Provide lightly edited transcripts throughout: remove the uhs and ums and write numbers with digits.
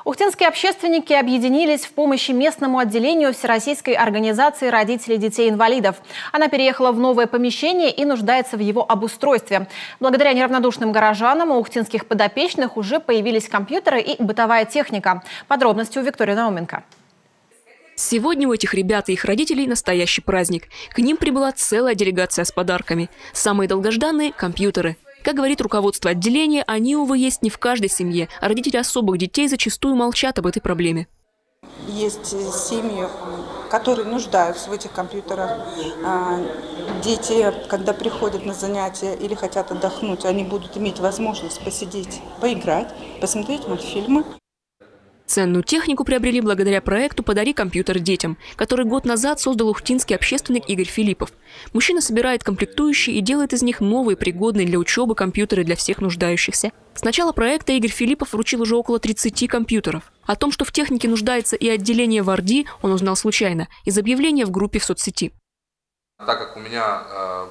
Ухтинские общественники объединились в помощи местному отделению Всероссийской организации родителей детей-инвалидов. Она переехала в новое помещение и нуждается в его обустройстве. Благодаря неравнодушным горожанам у ухтинских подопечных уже появились компьютеры и бытовая техника. Подробности у Виктории Науменко. Сегодня у этих ребят и их родителей настоящий праздник. К ним прибыла целая делегация с подарками. Самые долгожданные – компьютеры. Как говорит руководство отделения, они, увы, есть не в каждой семье, а родители особых детей зачастую молчат об этой проблеме. Есть семьи, которые нуждаются в этих компьютерах. Дети, когда приходят на занятия или хотят отдохнуть, они будут иметь возможность посидеть, поиграть, посмотреть мультфильмы. Ценную технику приобрели благодаря проекту «Подари компьютер детям», который год назад создал ухтинский общественник Игорь Филиппов. Мужчина собирает комплектующие и делает из них новые, пригодные для учебы компьютеры для всех нуждающихся. С начала проекта Игорь Филиппов вручил уже около 30 компьютеров. О том, что в технике нуждается и отделение в Орди, он узнал случайно, из объявления в группе в соцсети. Так как у меня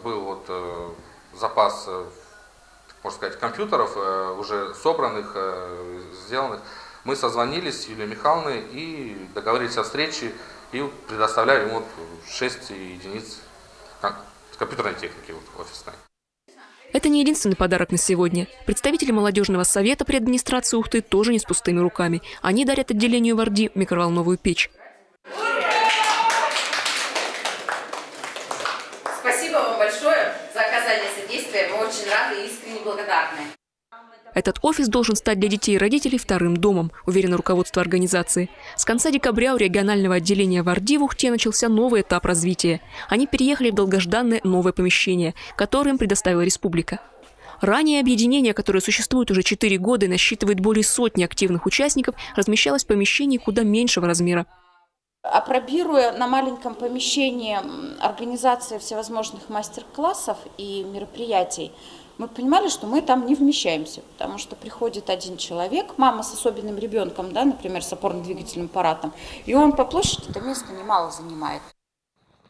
был запас, можно сказать, компьютеров, уже собранных, сделанных, мы созвонились с Юлией Михайловной и договорились о встрече и предоставляем ему 6 единиц компьютерной техники офисной. Это не единственный подарок на сегодня. Представители молодежного совета при администрации Ухты тоже не с пустыми руками. Они дарят отделению в Орди микроволновую печь. Спасибо вам большое за оказание содействия. Мы очень рады и искренне благодарны. Этот офис должен стать для детей и родителей вторым домом, уверено руководство организации. С конца декабря у регионального отделения в Орди в Ухте начался новый этап развития. Они переехали в долгожданное новое помещение, которое им предоставила республика. Ранее объединение, которое существует уже 4 года и насчитывает более сотни активных участников, размещалось в помещении куда меньшего размера. Апробируя на маленьком помещении организация всевозможных мастер-классов и мероприятий, мы понимали, что мы там не вмещаемся, потому что приходит один человек, мама с особенным ребенком, да, например, с опорно-двигательным аппаратом, и он по площади это место немало занимает.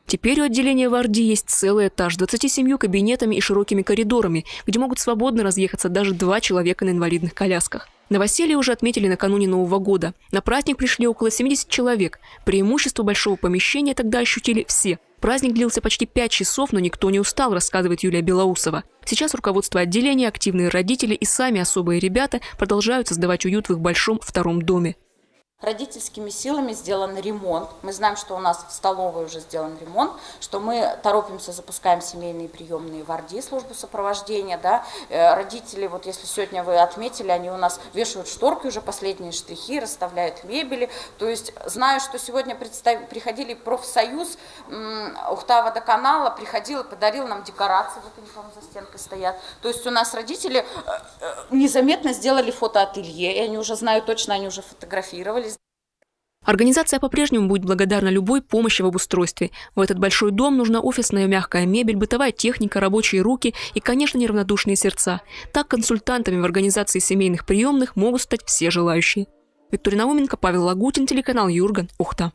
Теперь у отделения в Орди есть целый этаж с 27 кабинетами и широкими коридорами, где могут свободно разъехаться даже 2 человека на инвалидных колясках. Новоселье уже отметили накануне Нового года. На праздник пришли около 70 человек. Преимущество большого помещения тогда ощутили все. Праздник длился почти 5 часов, но никто не устал, рассказывает Юлия Белоусова. Сейчас руководство отделения, активные родители и сами особые ребята продолжают создавать уют в их большом втором доме. Родительскими силами сделан ремонт. Мы знаем, что у нас в столовой уже сделан ремонт, что мы торопимся, запускаем семейные приемные в Орди, службу сопровождения. Да. Родители, вот если сегодня вы отметили, они у нас вешают шторки, уже последние штрихи, расставляют мебели. То есть, знаю, что сегодня приходили профсоюз Ухта-водоканала, приходил и подарил нам декорации, вот они, по-моему, за стенкой стоят. То есть у нас родители незаметно сделали фотоателье, и они уже знают точно, они уже фотографировали. Организация по-прежнему будет благодарна любой помощи в обустройстве. В этот большой дом нужна офисная мягкая мебель, бытовая техника, рабочие руки и, конечно, неравнодушные сердца. Так консультантами в организации семейных приемных могут стать все желающие. Виктория Науменко, Павел Лагутин, телеканал Юрган, Ухта.